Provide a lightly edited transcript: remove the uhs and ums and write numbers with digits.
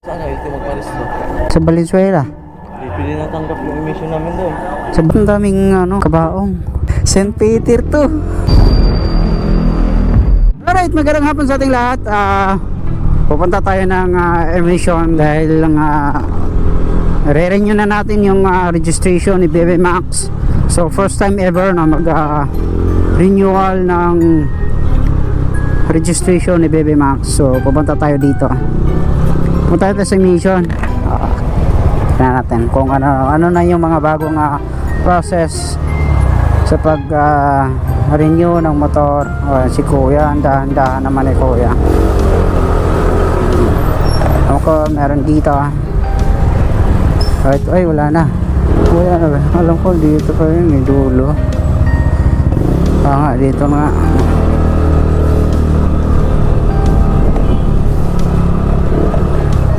Sana ito magparesto. Sa Valenzuela. Pili na tanggap yung emission namin doon. Sa daming kabaong. St. Peter to. Alright, magandang hapon sa ating lahat. Pupunta tayo ng emission dahil re-renew na natin yung registration ni Bebe Max. So first time ever na mag renewal ng registration ni Bebe Max. So pupunta tayo dito. Pupunta tayo sa emission. Tingnan natin kung ano na yung mga bagong process sa pag renew ng motor. Si kuya, dahan-dahan naman ni kuya. Ako meron dito kahit ay wala na kuya, alam ko dito pa yun, may dulo nga dito nga.